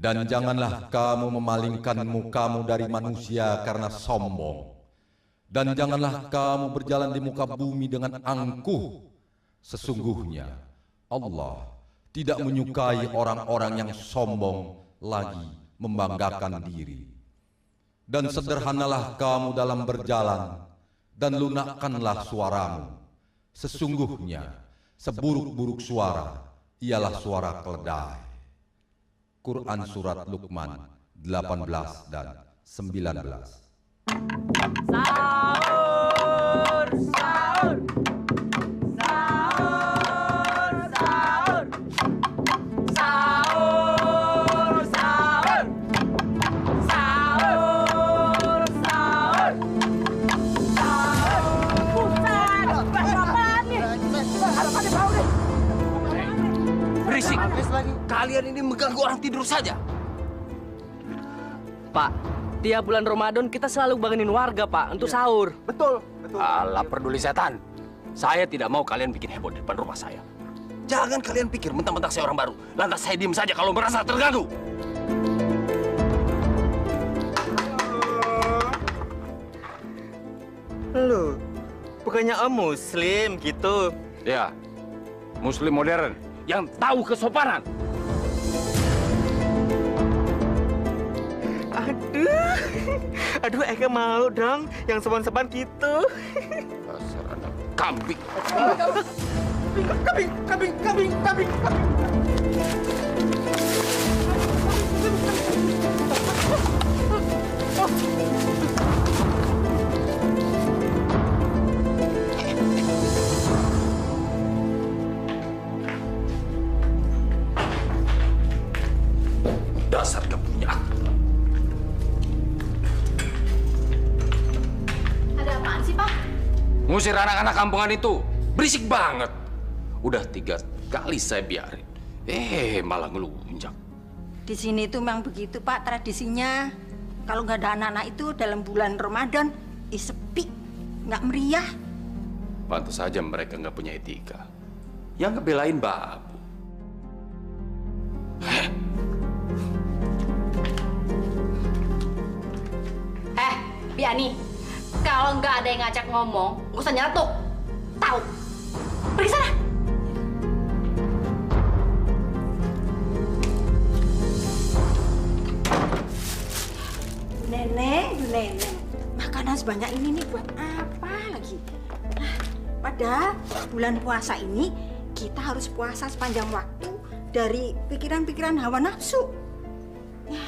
Dan janganlah kamu memalingkan mukamu dari manusia karena sombong. Dan janganlah kamu berjalan di muka bumi dengan angkuh. Sesungguhnya Allah tidak menyukai orang-orang yang sombong lagi membanggakan diri. Dan sederhanalah kamu dalam berjalan, dan lunakkanlah suaramu. Sesungguhnya seburuk-buruk suara ialah suara keledai. Quran Surat Luqman 18 dan 19. Sahur, sahur, sahur, sahur, sahur, sahur, sahur, sahur, sahur. Buset, apaan nih? Apaan bau nih? Berisik. Kalian ini mengganggu orang tidur saja. Pak, tiap bulan Ramadan kita selalu bangunin warga, Pak, untuk sahur. Betul. Alah, peduli setan. Saya tidak mau kalian bikin heboh di depan rumah saya. Jangan kalian pikir mentang-mentang saya orang baru. Lantas saya diem saja kalau merasa terganggu. Loh, bukannya Om Muslim gitu? Ya, Muslim modern yang tahu kesopanan. Aduh, Eka mau dong yang sopan-sopan gitu. Dasar anak kambing. Kambing. Dasar gak punya akal. Ada apaan sih, Pak? Ngusir anak-anak kampungan itu. Berisik banget. Udah 3 kali saya biarin. Malah ngelunjak. Di sini tuh memang begitu, Pak, tradisinya. Kalau nggak ada anak-anak itu dalam bulan Ramadan, sepi, nggak meriah. Pantas saja mereka nggak punya etika. Yang ngebelain babu. Biani, kalau nggak ada yang ngajak ngomong, nggak usah nyeletuk. Tahu? Pergi sana. Nenek, makanan sebanyak ini nih buat apa lagi? Nah, pada bulan puasa ini kita harus puasa sepanjang waktu dari pikiran-pikiran hawa nafsu. Ya.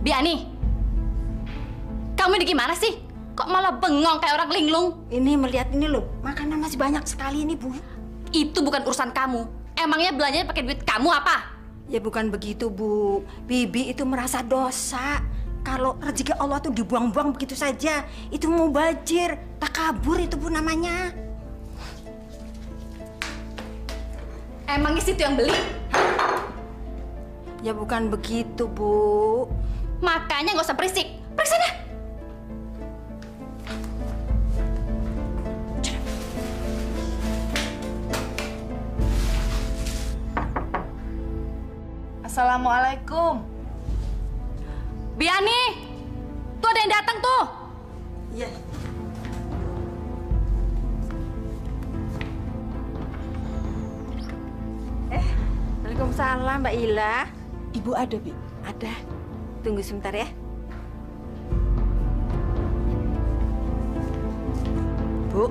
Biani, kamu ini gimana sih? Kok malah bengong kayak orang linglung? Ini melihat ini loh, makanan masih banyak sekali ini, Bu. Itu bukan urusan kamu. Emangnya belanjanya pakai duit kamu apa? Ya bukan begitu, Bu. Bibi itu merasa dosa. Kalau rezeki Allah tuh dibuang-buang begitu saja. Itu mubazir, takabur itu, Bu, namanya. Emangnya situ yang beli? Ya bukan begitu, Bu. Makanya nggak usah berisik. Pergi sana. Assalamualaikum. Biani, tuh ada yang datang tuh. Iya. Waalaikumsalam, Mbak Ila. Ibu ada, Bi? Ada. Tunggu sebentar ya. Bu,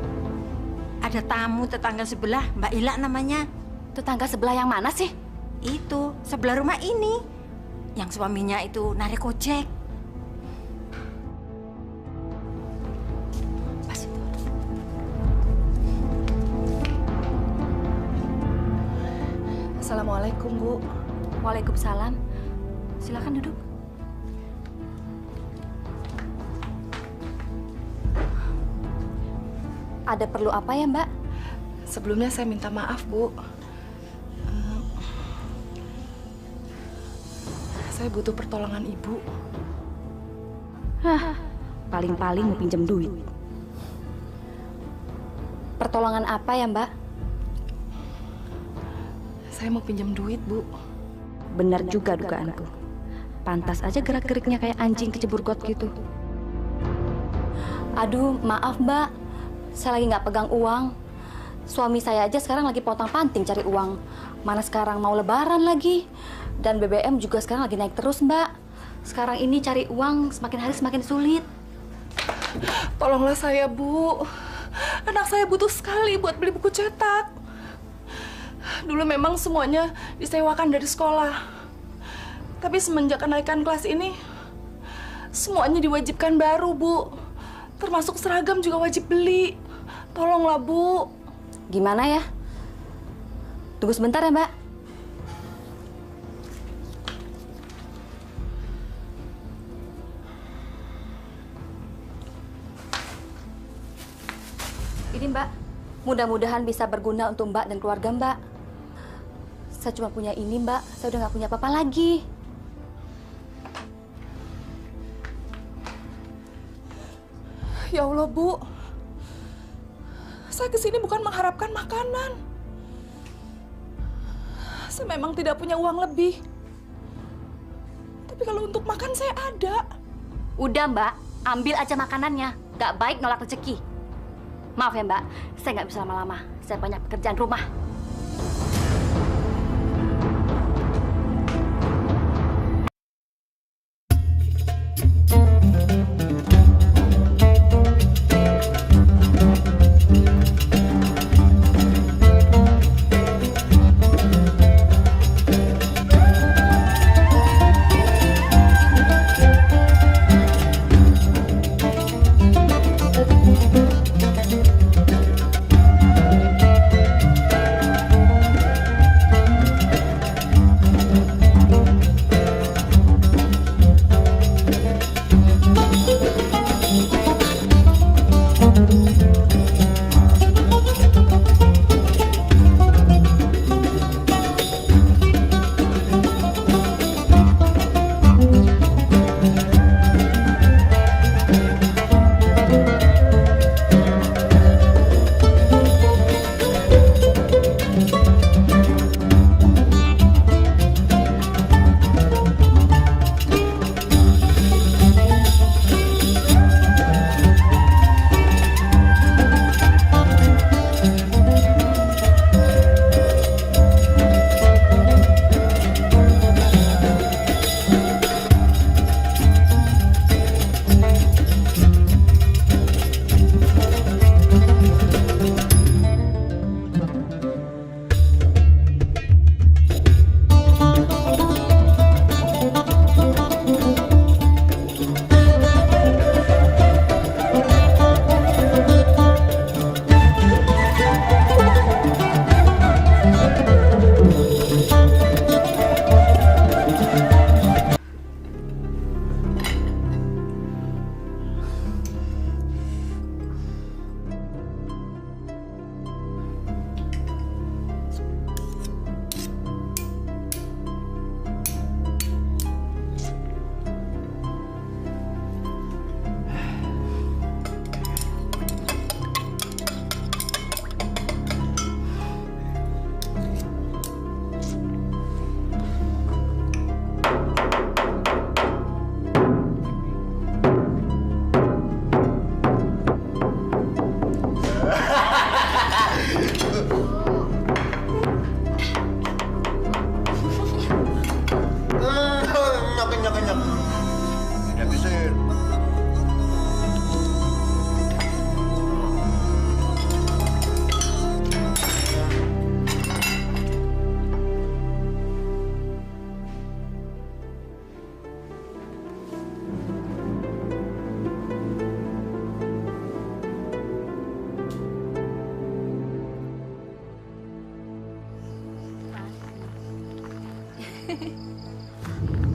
ada tamu tetangga sebelah, Mbak Ila namanya. Tetangga sebelah yang mana sih? Itu, sebelah rumah ini. Yang suaminya itu narik ojek. Pas itu. Assalamualaikum, Bu. Waalaikumsalam. Silakan duduk. Ada perlu apa ya, Mbak? Sebelumnya saya minta maaf, Bu. Saya butuh pertolongan Ibu. Paling-paling mau pinjam duit. Pertolongan apa ya, Mbak? Saya mau pinjam duit, Bu. Benar juga dugaanku. Pantas aja gerak-geriknya kayak anjing kecebur got gitu. Aduh, maaf Mbak. Saya lagi nggak pegang uang. Suami saya aja sekarang lagi pontang-panting cari uang. Mana sekarang mau lebaran lagi. Dan BBM juga sekarang lagi naik terus, Mbak. Sekarang ini cari uang semakin hari semakin sulit. Tolonglah saya, Bu. Anak saya butuh sekali buat beli buku cetak. Dulu memang semuanya disewakan dari sekolah. Tapi semenjak kenaikan kelas ini, semuanya diwajibkan baru, Bu. Termasuk seragam juga wajib beli. Tolonglah, Bu. Gimana ya? Tunggu sebentar ya, Mbak. Ini Mbak, mudah-mudahan bisa berguna untuk Mbak dan keluarga Mbak. Saya cuma punya ini Mbak, saya udah nggak punya apa-apa lagi. Ya Allah, Bu. Saya kesini bukan mengharapkan makanan. Saya memang tidak punya uang lebih. Tapi kalau untuk makan saya ada. Udah Mbak, ambil aja makanannya. Gak baik nolak rezeki. Maaf ya Mbak, saya nggak bisa lama-lama. Saya banyak pekerjaan rumah.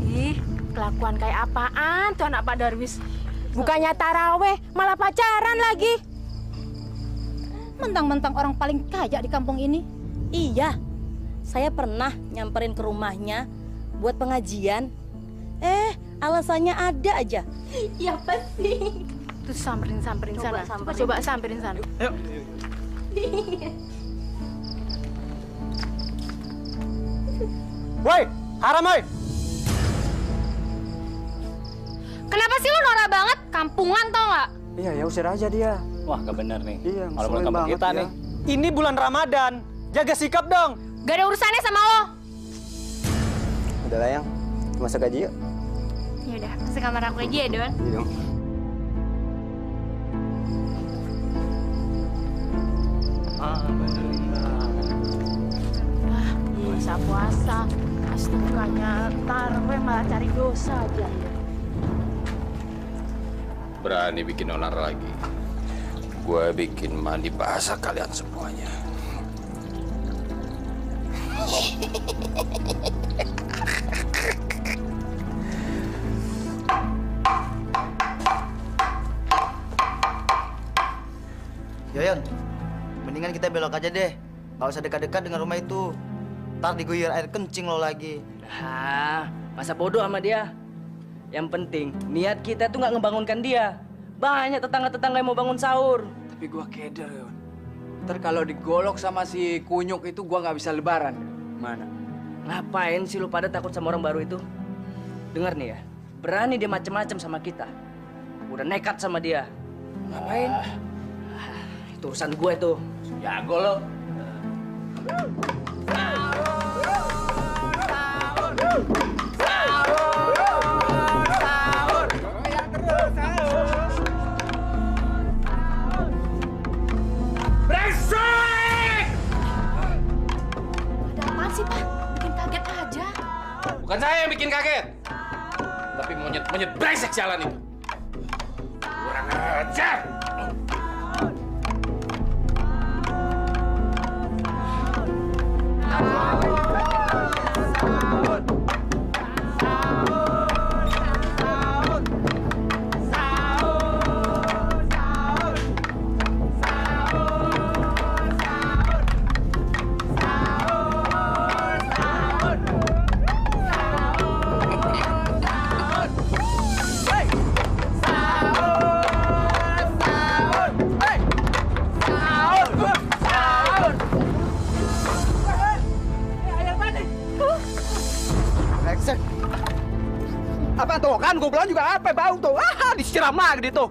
Ih, kelakuan kayak apaan tuh anak Pak Darwis? Bukannya taraweh, malah pacaran lagi. Mentang-mentang orang paling kaya di kampung ini. Iya, saya pernah nyamperin ke rumahnya buat pengajian. Alasannya ada aja. Iya pasti. Tuh samperin Coba sana. samperin. Coba samperin sana. Ayo. Woi, haram woi. Kenapa sih lu norak banget? Kampungan tau nggak? Iya ya, usir aja dia. Wah, gak bener nih. Iya, Malah ngeselin kampung banget kita ya. nih. Ini bulan Ramadan. Jaga sikap dong. Gak ada urusannya sama lo. Udah lah, Yang. Masuk aja yuk. Yaudah, masuk kamar aku aja ya, Don. Iya dong. Puasa-puasa. Bukannya taraweh malah cari dosa aja. Berani bikin onar lagi. Gue bikin mandi bahasa kalian semuanya. Yoyon, mendingan kita belok aja deh. Gak usah dekat-dekat dengan rumah itu. Ntar diguyur air kencing lo lagi. Ah, masa bodoh sama dia. Yang penting, niat kita tuh nggak ngebangunkan dia. Banyak tetangga-tetangga yang mau bangun sahur. Tapi gua keder, Yon. Ntar kalau digolok sama si kunyuk itu gua nggak bisa lebaran. Mana? Ngapain sih lu pada takut sama orang baru itu? Dengar nih ya, berani dia macem-macem sama kita. Udah nekat sama dia. Ngapain? Itu urusan gue itu. Jago lo. Sih, Pak. Bikin kaget aja. Bukan saya yang bikin kaget. Tapi monyet-monyet brengsek jalan itu. Kurang ajar. Apa tuh kan gue bilang juga apa bau tuh. Ah, disiram lagi di tuh.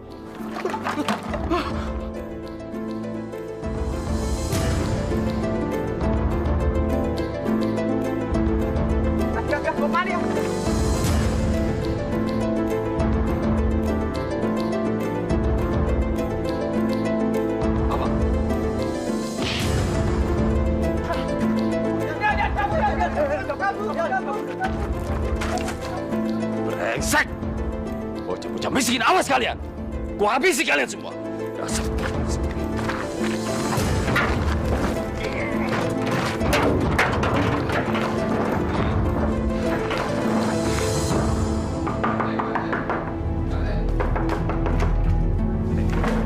Agak kemana ya? Apa? Brengsek! Bocah-bocah miskin, awas kalian! Gua habisi kalian semua! Dasar brengsek.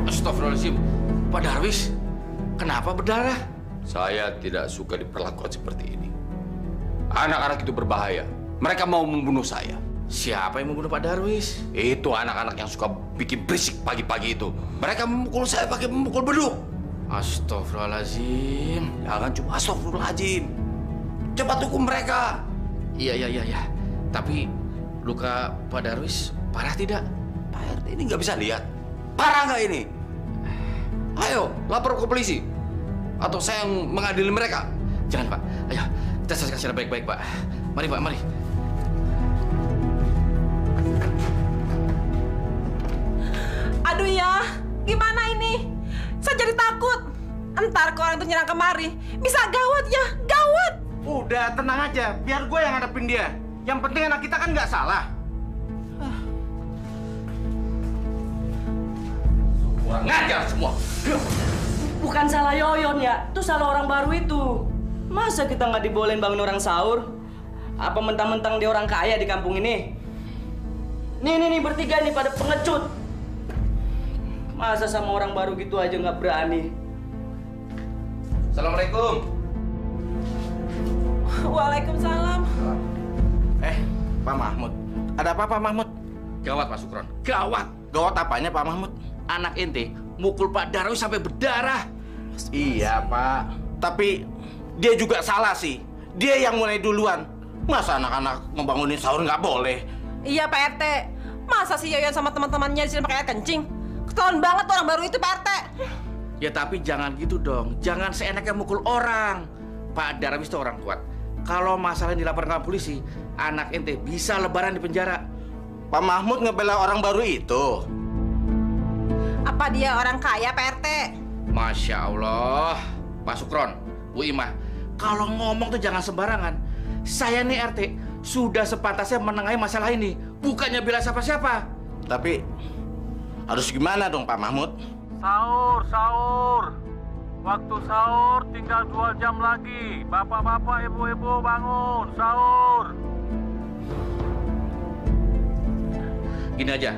Astagfirullahaladzim. Pak Darwis, kenapa berdarah? Saya tidak suka diperlakukan seperti ini. Anak-anak itu berbahaya. Mereka mau membunuh saya. Siapa yang membunuh Pak Darwis? Itu anak-anak yang suka bikin berisik pagi-pagi itu. Mereka memukul saya pakai memukul beduk. Astagfirullahaladzim. Jangan cuma astagfirullahaladzim. Cepat hukum mereka. Iya. Tapi luka Pak Darwis parah tidak? Pak RT ini nggak bisa lihat. Parah nggak ini? Ayo, lapor ke polisi. Atau saya yang mengadili mereka. Jangan, Pak. Ayo, kita selesaikan secara baik-baik, Pak. Mari, Pak, mari. Aduh ya, gimana ini? Saya jadi takut. Entar kalau orang itu nyerang kemari, bisa gawat ya, gawat. Udah, tenang aja. Biar gue yang hadapin dia. Yang penting anak kita kan nggak salah. Kurang ngajar semua. Bukan salah Yoyon ya, itu salah orang baru itu. Masa kita nggak dibolehin bangun orang sahur? Apa mentang-mentang dia orang kaya di kampung ini? Nih, bertiga nih pada pengecut. Masa sama orang baru gitu aja nggak berani? Assalamualaikum. Waalaikumsalam. Pak Mahmud. Ada apa, Pak Mahmud? Gawat Pak Sukron, gawat. Gawat apanya Pak Mahmud? Anak ente mukul Pak Darwis sampai berdarah. Iya Pak, tapi dia juga salah sih. Dia yang mulai duluan. Masa anak-anak ngebangunin sahur nggak boleh? Iya Pak RT. Masa si Yoyon sama teman-temannya di sini pakai air kencing? Ketahuan banget orang baru itu Pak RT. Ya tapi jangan gitu dong. Jangan seenaknya mukul orang. Pak Darwis itu orang kuat. Kalau masalah dilaporkan polisi, anak ente bisa lebaran di penjara. Pak Mahmud ngebela orang baru itu. Apa dia orang kaya Pak RT? Masya Allah. Pak Sukron, Bu Imah, kalau ngomong tuh jangan sembarangan. Saya nih RT sudah sepantasnya menengahi masalah ini, bukannya bela siapa-siapa. Tapi harus gimana dong Pak Mahmud? Sahur, sahur. Waktu sahur tinggal 2 jam lagi. Bapak-bapak, ibu-ibu bangun, sahur. Gini aja,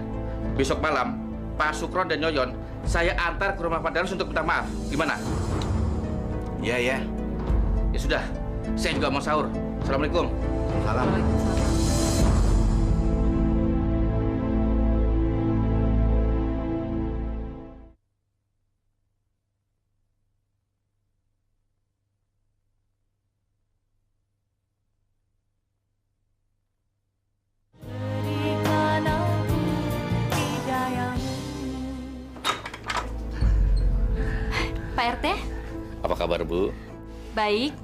besok malam Pak Sukron dan Yoyon saya antar ke rumah Pak Darwis untuk minta maaf. Gimana? Iya, ya. Ya sudah, saya juga mau sahur. Assalamualaikum. Salam. Pak RT? Apa kabar, Bu? Baik.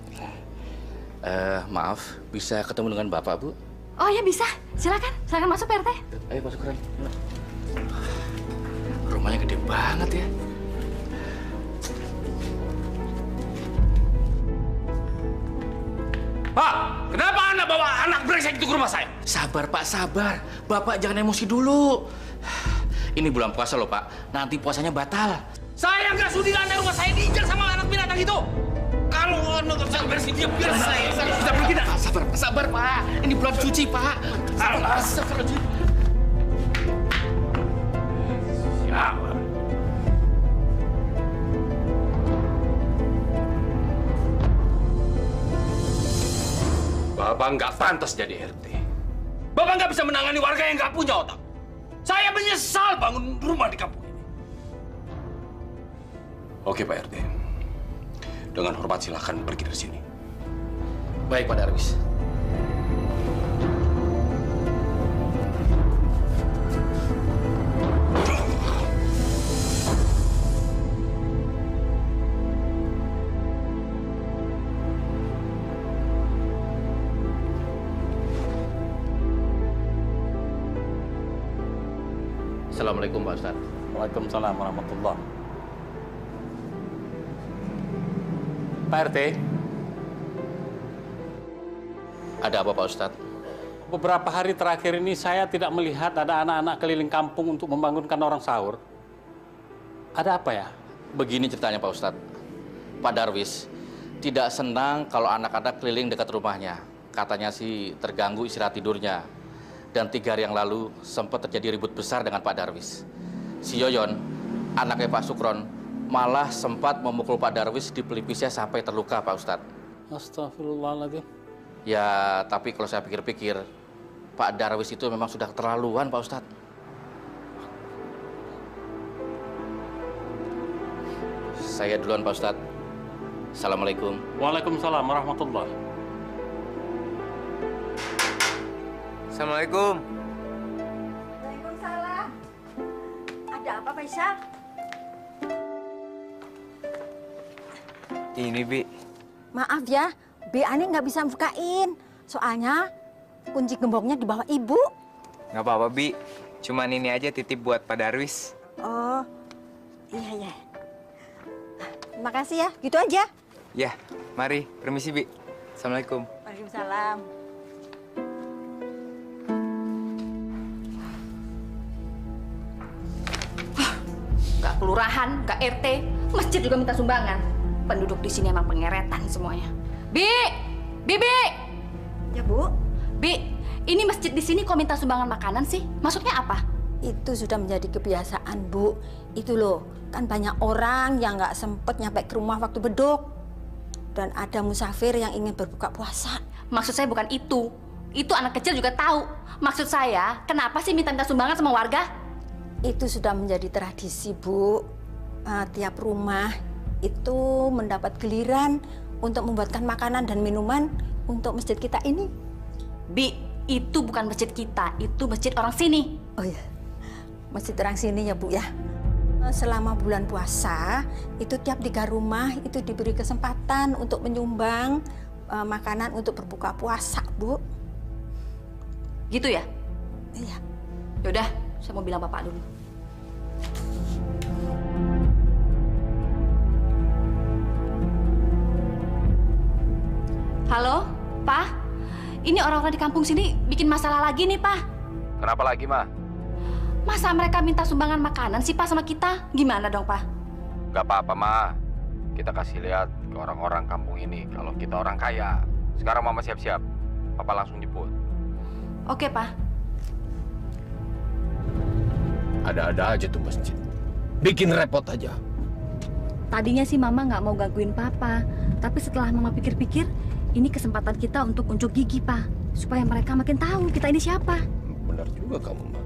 Maaf, bisa ketemu dengan Bapak, Bu? Oh ya bisa, silakan masuk Pak RT. Ayo Pak Sukron. Rumahnya gede banget ya. Pak, kenapa Anda bawa anak brengsek itu ke rumah saya? Sabar Pak, sabar. Bapak jangan emosi dulu. Ini bulan puasa loh Pak, nanti puasanya batal. Saya nggak sudi Anda rumah saya diinjak sama anak binatang itu. Kalau Anda nggak bisa beresin dia, biar saya bisa pergi. Sabar, sabar Pak. Ini bulan suci Pak. Sabar. Siapa? Bapak nggak pantas jadi RT. Bapak nggak bisa menangani warga yang nggak punya otak. Saya menyesal bangun rumah di kampung ini. Oke Pak RT. Dengan hormat silakan pergi dari sini. Baik Pak Darwis. Assalamualaikum Pak Ustadz. Waalaikumsalam warahmatullahi. Pak RT. Ada apa Pak Ustadz? Beberapa hari terakhir ini saya tidak melihat ada anak-anak keliling kampung untuk membangunkan orang sahur. Ada apa ya? Begini ceritanya Pak Ustadz. Pak Darwis tidak senang kalau anak-anak keliling dekat rumahnya. Katanya sih terganggu istirahat tidurnya. Dan 3 hari yang lalu sempat terjadi ribut besar dengan Pak Darwis. Si Yoyon, anaknya Pak Sukron, malah sempat memukul Pak Darwis di pelipisnya sampai terluka Pak Ustadz. Astagfirullahaladzim. Ya, tapi kalau saya pikir-pikir, Pak Darwis itu memang sudah keterlaluan Pak Ustadz. Saya duluan Pak Ustadz. Assalamualaikum. Waalaikumsalam warahmatullahi. Assalamualaikum. Waalaikumsalam. Ada apa, Faisal? Ini, Bi. Maaf ya, Bi Ani nggak bisa bukain. Soalnya kunci gemboknya di bawah Ibu. Nggak apa-apa, Bi. Cuman ini aja titip buat Pak Darwis. Oh, iya. Terima kasih ya, gitu aja. Ya, mari. Permisi, Bi. Assalamualaikum. Waalaikumsalam. Nggak kelurahan, nggak RT, masjid juga minta sumbangan. Penduduk di sini emang pengeretan semuanya. Bi! Ya, Bu. Bi, ini masjid di sini kok minta sumbangan makanan sih? Maksudnya apa? Itu sudah menjadi kebiasaan, Bu. Itu loh, kan banyak orang yang nggak sempet nyampe ke rumah waktu beduk. Dan ada musafir yang ingin berbuka puasa. Maksud saya bukan itu. Itu anak kecil juga tahu. Maksud saya, kenapa sih minta-minta sumbangan sama warga? Itu sudah menjadi tradisi, Bu. Tiap rumah itu mendapat giliran untuk membuatkan makanan dan minuman untuk masjid kita ini. Bi, itu bukan masjid kita, itu masjid orang sini. Oh ya, masjid orang sini ya, Bu ya. Selama bulan puasa, itu tiap 3 rumah itu diberi kesempatan untuk menyumbang makanan untuk berbuka puasa, Bu. Gitu ya? Iya. Yaudah, saya mau bilang Bapak dulu. Halo, Pak? Ini orang-orang di kampung sini bikin masalah lagi nih, Pak. Kenapa lagi, Ma? Masa mereka minta sumbangan makanan sih, Pak, sama kita? Gimana dong, Pak? Gak apa-apa, Ma. Kita kasih lihat ke orang-orang kampung ini kalau kita orang kaya. Sekarang Mama siap-siap. Papa langsung jemput. Oke, Pak. Ada-ada aja tuh masjid. Bikin repot aja. Tadinya sih Mama nggak mau gangguin Papa. Tapi setelah Mama pikir-pikir, ini kesempatan kita untuk unjuk gigi, Pak. Supaya mereka makin tahu kita ini siapa. Benar juga kamu, Ma.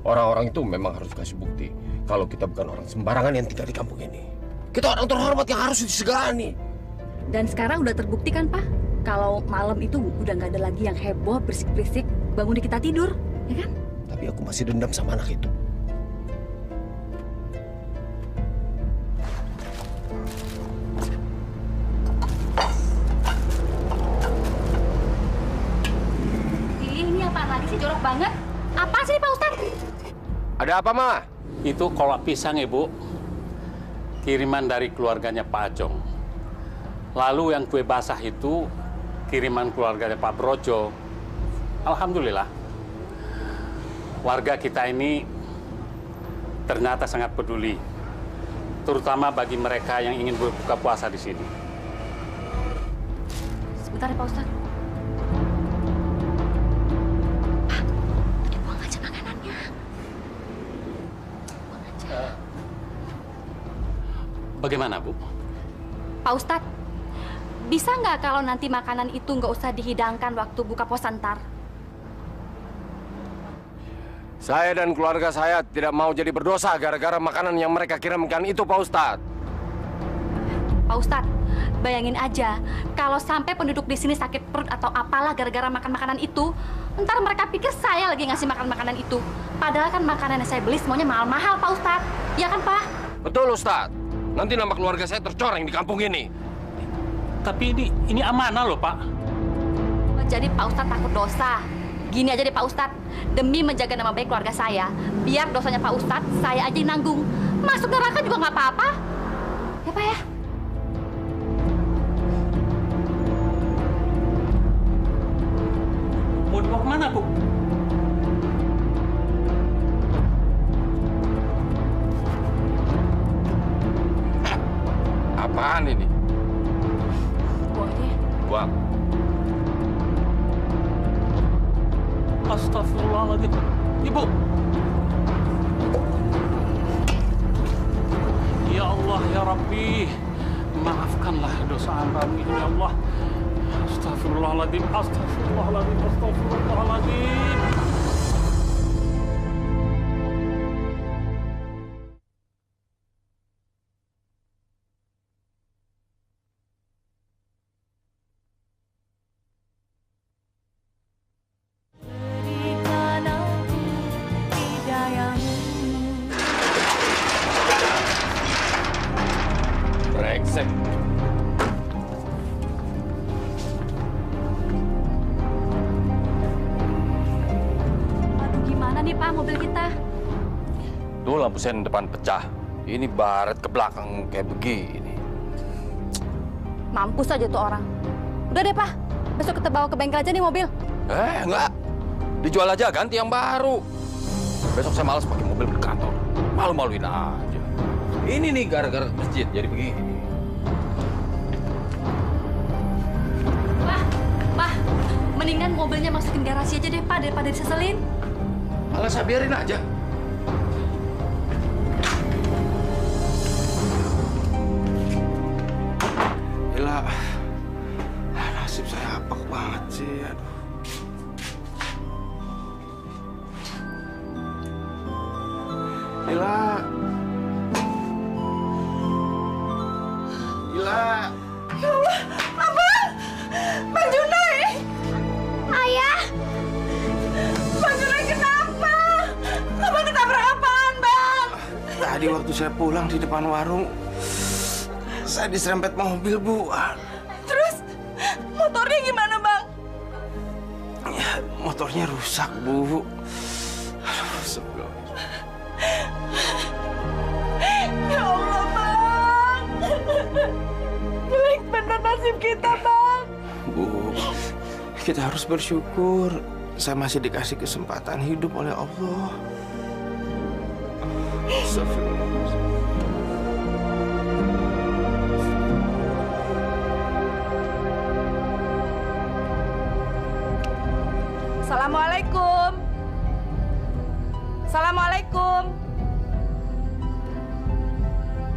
Orang-orang itu memang harus kasih bukti kalau kita bukan orang sembarangan yang tinggal di kampung ini. Kita orang terhormat yang harus disegani. Dan sekarang udah terbukti kan, Pak? Kalau malam itu udah nggak ada lagi yang heboh, berisik-berisik, bangun di kita tidur, ya kan? Tapi aku masih dendam sama anak itu. Ini apaan lagi sih, jorok banget? Apa sih, Pak Ustadz? Ada apa, Ma? Itu kolak pisang, Ibu. Kiriman dari keluarganya Pak Ajong. Lalu yang kue basah itu kiriman keluarganya Pak Brojo. Alhamdulillah. Warga kita ini ternyata sangat peduli. Terutama bagi mereka yang ingin berbuka puasa di sini. Sebentar ya, Pak Ustadz. Buang aja makanannya. Buang aja. Bagaimana, Bu? Pak Ustadz, bisa nggak kalau nanti makanan itu nggak usah dihidangkan waktu buka puasa ntar? Saya dan keluarga saya tidak mau jadi berdosa gara-gara makanan yang mereka kirimkan itu, Pak Ustadz. Pak Ustadz, bayangin aja kalau sampai penduduk di sini sakit perut atau apalah gara-gara makan makanan itu, ntar mereka pikir saya lagi ngasih makan makanan itu. Padahal kan makanan yang saya beli semuanya mahal-mahal, Pak Ustadz. Ya kan, Pak? Betul, Ustadz. Nanti nama keluarga saya tercoreng di kampung ini. Tapi ini amanah loh, Pak. Jadi Pak Ustadz takut dosa. Gini aja deh, Pak Ustadz. Demi menjaga nama baik keluarga saya, biar dosanya Pak Ustadz saya aja yang nanggung. Masuk neraka juga nggak apa-apa. Ya, Pak ya? Mau dibawa kemana, Bu? Apaan ini? Buang aja ya. Buang. Astagfirullahaladzim. Ibu. Ya Allah, ya Rabbi. Maafkanlah dosa kami, ya Allah. Astagfirullahaladzim. Astagfirullahaladzim. Astagfirullahaladzim. Brengsek. Aduh, gimana nih, Pak, mobil kita? Tuh lampu sen depan pecah. Ini baret ke belakang kayak begini. Mampus aja tuh orang. Udah deh, Pak. Besok kita bawa ke bengkel aja nih mobil. Enggak. Dijual aja, ganti yang baru. Besok saya malas pakai mobil di kantor. Malu-maluin aja. Ini nih gara-gara masjid jadi begini. Pak, mendingan mobilnya masukin garasi aja deh, Pak, daripada diseselin. Malah saya biarin aja. Gila, nasib saya apa banget sih, aduh. Ila. Ila. Ya Allah, Abang! Bang Junai! Ayah! Bang Junai kenapa? Abang ketabrak apaan, Bang? Tadi waktu saya pulang di depan warung, saya diserempet mobil, Bu. Terus motornya gimana, Bang? Ya, motornya rusak, Bu. Aduh, sebelum. Ya Allah, Bang. Jelek bener nasib kita, Bang. Bu, kita harus bersyukur. Saya masih dikasih kesempatan hidup oleh Allah. Astagfirullahaladzim. Assalamualaikum. Assalamualaikum.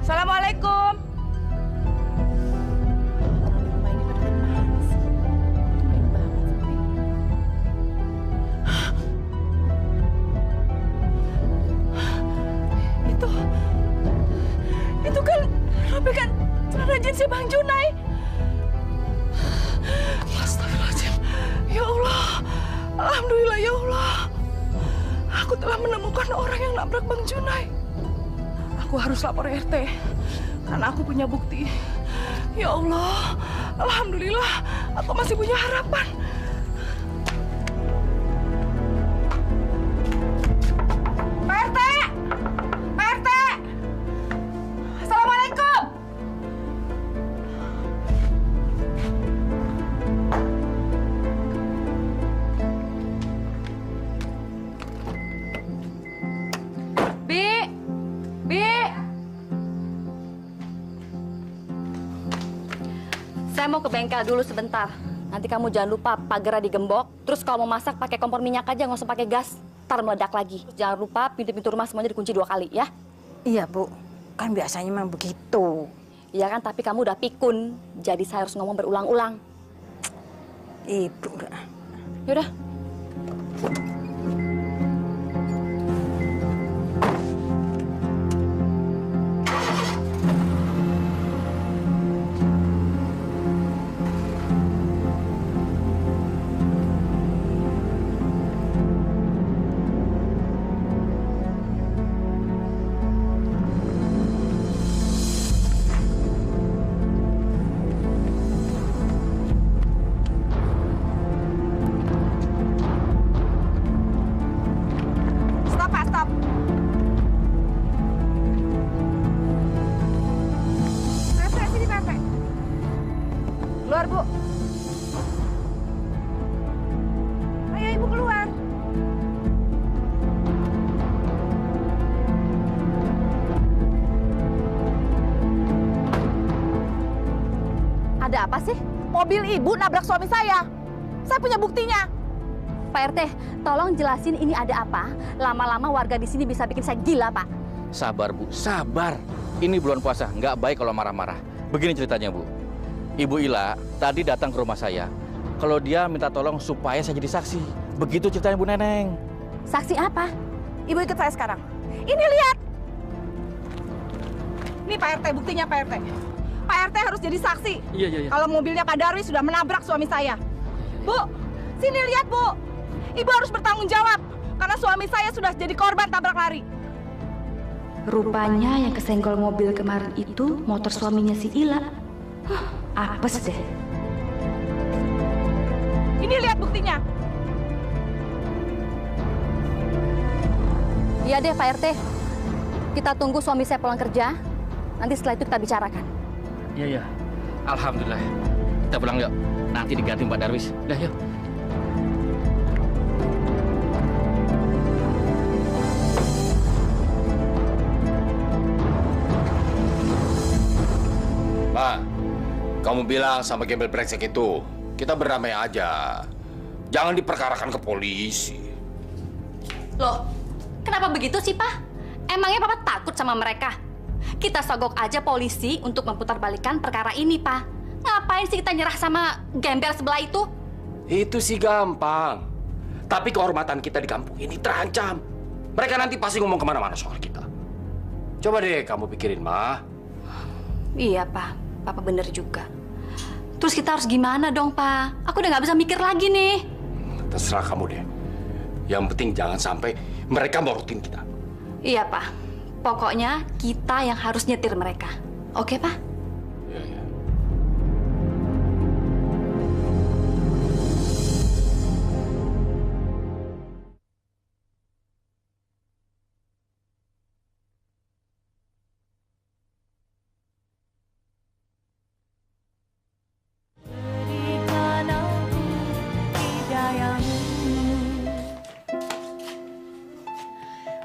Assalamualaikum. Itu kan robekan celana jeans Bang Junai. Astagfirullahaladzim. Ya Allah. Alhamdulillah ya Allah. Aku telah menemukan orang yang nabrak Bang Junai. Aku harus lapor RT karena aku punya bukti. Ya Allah. Alhamdulillah aku masih punya harapan. Pak RT! Pak RT! Assalamualaikum. Bi! Bi! Saya mau ke bengkel dulu sebentar. Nanti kamu jangan lupa pagarnya digembok. Terus kalau mau masak pakai kompor minyak aja, nggak usah pakai gas. Ntar meledak lagi. Jangan lupa pintu-pintu rumah semuanya dikunci 2 kali ya. Iya, Bu. Kan biasanya memang begitu. Iya kan, tapi kamu udah pikun. Jadi saya harus ngomong berulang-ulang. Ibu udah. Yaudah. Stop, Pak, stop. Pak, sini, Pak. Keluar, Bu. Ayo, Ibu keluar. Ada apa sih? Mobil Ibu nabrak suami saya. Saya punya buktinya. Pak RT, tolong jelasin ini ada apa. Lama-lama warga di sini bisa bikin saya gila, Pak. Sabar, Bu. Sabar. Ini bulan puasa. Nggak baik kalau marah-marah. Begini ceritanya, Bu. Ibu Ila tadi datang ke rumah saya. Kalau dia minta tolong supaya saya jadi saksi. Begitu ceritanya, Bu Neneng. Saksi apa? Ibu ikut saya sekarang. Ini lihat. Ini Pak RT, buktinya Pak RT. Pak RT harus jadi saksi. Iya. Kalau mobilnya Pak Darwis sudah menabrak suami saya. Bu, sini lihat, Bu. Ibu harus bertanggung jawab. Karena suami saya sudah jadi korban tabrak lari. Rupanya yang kesenggol mobil kemarin itu motor suaminya si Ila. Apes deh. Ini lihat buktinya. Iya deh, Pak RT. Kita tunggu suami saya pulang kerja. Nanti setelah itu kita bicarakan. Iya. Alhamdulillah. Kita pulang yuk. Nanti diganti Mbak Darwis. Udah yuk. Pak, kamu bilang sama gembel brengsek itu, kita berdamai aja. Jangan diperkarakan ke polisi. Loh, kenapa begitu sih, Pak? Emangnya Papa takut sama mereka? Kita sogok aja polisi untuk memutarbalikkan perkara ini, Pak. Ngapain sih kita nyerah sama gembel sebelah itu? Itu sih gampang. Tapi kehormatan kita di kampung ini terancam. Mereka nanti pasti ngomong kemana-mana soal kita. Coba deh kamu pikirin, Ma. Iya, Pak. Papa bener juga. Terus kita harus gimana dong, Pak? Aku udah nggak bisa mikir lagi nih. Terserah kamu deh. Yang penting jangan sampai mereka morotin kita. Iya, Pak. Pokoknya kita yang harus nyetir mereka. Oke, Pak? Iya, iya.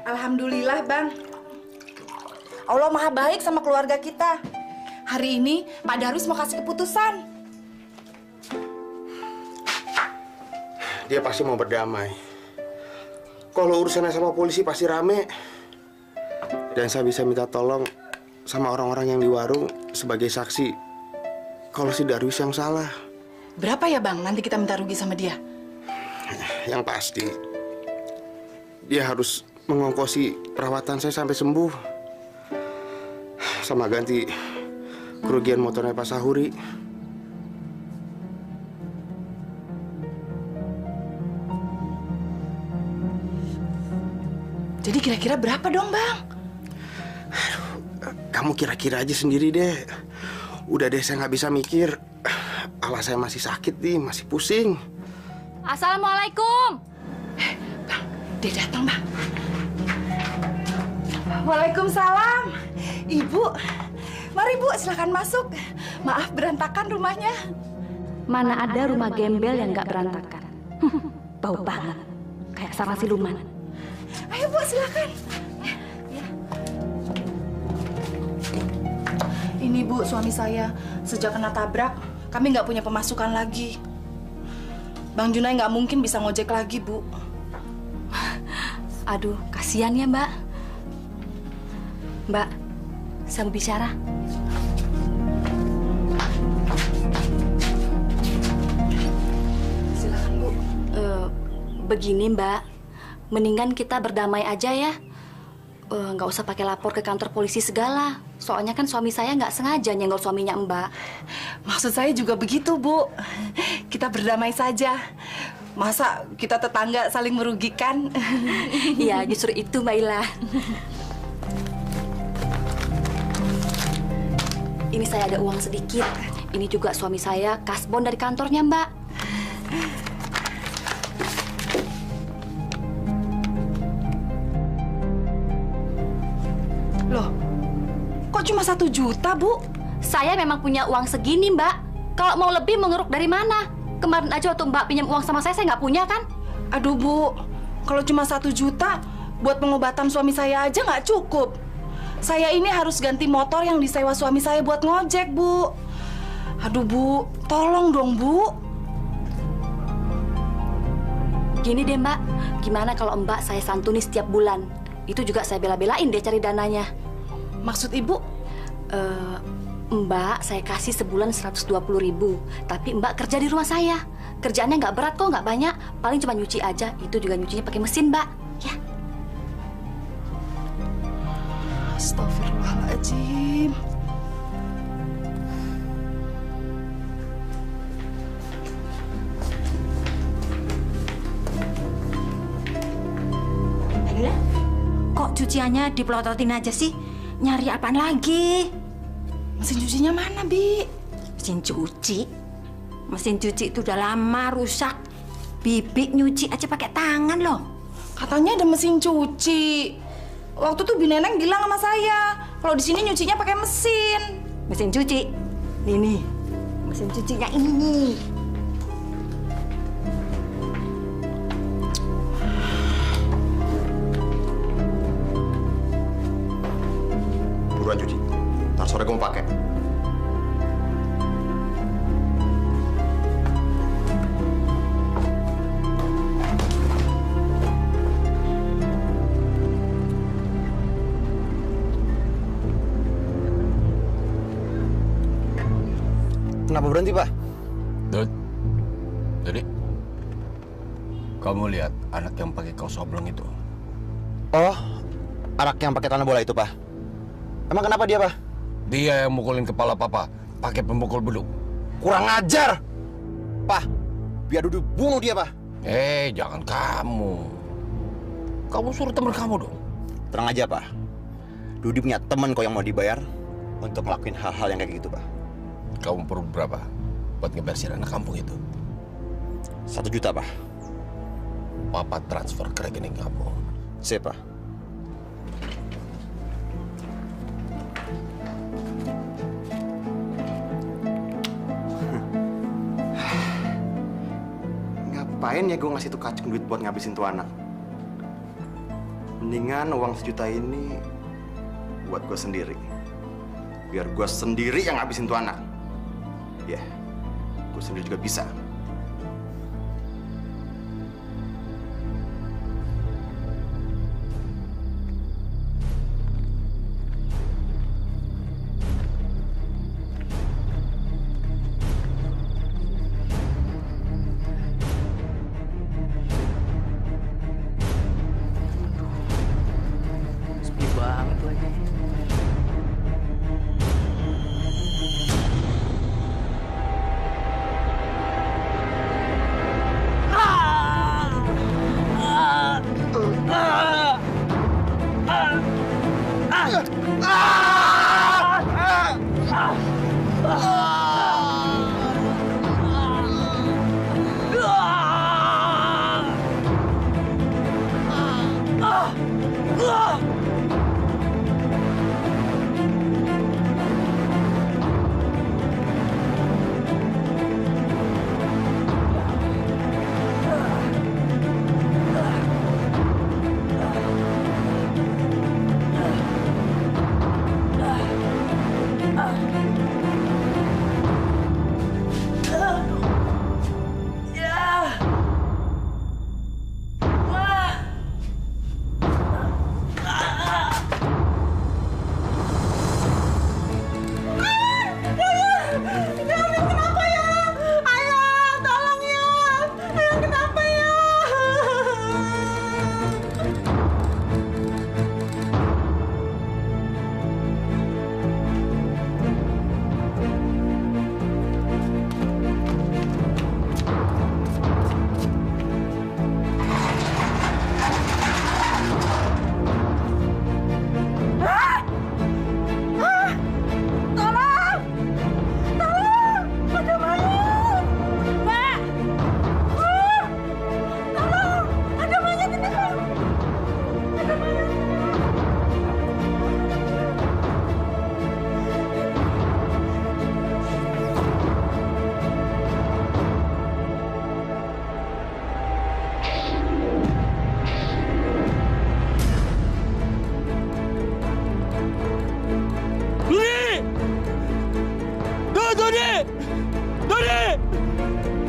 Alhamdulillah, Bang. Allah maha baik sama keluarga kita. Hari ini Pak Darwis mau kasih keputusan. Dia pasti mau berdamai. Kalau urusannya sama polisi pasti rame. Dan saya bisa minta tolong sama orang-orang yang di warung sebagai saksi kalau si Darwis yang salah. Berapa ya, Bang? Nanti kita minta rugi sama dia. Yang pasti dia harus mengongkosi perawatan saya sampai sembuh, sama ganti kerugian motornya Pak Sahuri. Jadi kira-kira berapa dong, Bang? Kamu kira-kira aja sendiri deh. Udah deh, saya nggak bisa mikir. Kepala saya masih sakit nih, masih pusing. Assalamualaikum. Bang, dia datang, Bang. Waalaikumsalam. Ibu, mari Bu, silakan masuk. Maaf berantakan rumahnya. Mana ada rumah gembel yang nggak berantakan. Bau banget. Kayak sarang siluman. Ayo Bu, silakan. Ini Bu, suami saya. Sejak kena tabrak, kami nggak punya pemasukan lagi. Bang Junai nggak mungkin bisa ngojek lagi, Bu. Aduh, kasihan ya, Mbak. Mbak, saya mau bicara. Silakan, Bu. Begini, Mbak. Mendingan kita berdamai aja ya. Nggak usah pakai lapor ke kantor polisi segala. Soalnya kan suami saya nggak sengaja nyenggol suaminya Mbak. Maksud saya juga begitu, Bu. Kita berdamai saja. Masa kita tetangga saling merugikan? Iya, justru itu, Mbak Ila. Ini saya ada uang sedikit. Ini juga suami saya kasbon dari kantornya, Mbak. Loh, kok cuma 1 juta, Bu? Saya memang punya uang segini, Mbak. Kalau mau lebih, mengeruk dari mana? Kemarin aja waktu Mbak pinjam uang sama saya nggak punya, kan? Aduh, Bu. Kalau cuma 1 juta, buat pengobatan suami saya aja nggak cukup. Saya ini harus ganti motor yang disewa suami saya buat ngojek, Bu. Aduh, Bu. Tolong dong, Bu. Gini deh, Mbak. Gimana kalau Mbak saya santuni setiap bulan? Itu juga saya bela-belain dia cari dananya. Maksud Ibu? Mbak, saya kasih sebulan 120.000. Tapi Mbak kerja di rumah saya. Kerjaannya nggak berat kok, nggak banyak. Paling cuma nyuci aja. Itu juga nyucinya pakai mesin, Mbak. Ya. Astagfirullahaladzim. Kok cuciannya dipelototin aja sih? Nyari apaan lagi? Mesin cucinya mana, Bi? Mesin cuci? Mesin cuci itu udah lama rusak. Bibi nyuci aja pakai tangan loh. Katanya ada mesin cuci. Waktu tuh Bi Neneng bilang sama saya, kalau di sini nyucinya pakai mesin. Mesin cuci? Nih, mesin cucinya ini. Buruan cuci. Ntar sore gue mau pakai. Kenapa berhenti, Pak? Dud, jadi kamu lihat anak yang pakai kaos oblong itu? Oh, anak yang pakai tanah bola itu, Pak? Emang kenapa dia, Pak? Dia yang mukulin kepala Papa pakai pemukul beduk. Kurang ajar! Pak, biar Dudi bunuh dia, Pak. Jangan kamu. Kamu suruh teman kamu dong. Tenang aja, Pak. Dudi punya teman kok yang mau dibayar untuk ngelakuin hal-hal yang kayak gitu, Pak. Kamu perlu berapa buat ngebersihin anak kampung itu? 1 juta, Pak. Papa transfer ke rekening kamu. Siap, Pak. Ngapain ya gue ngasih tuh kacung duit buat ngabisin tuh anak? Mendingan uang 1 juta ini buat gue sendiri. Biar gue sendiri yang ngabisin tuh anak. Ya, gue sendiri juga bisa. Sepi banget lagi.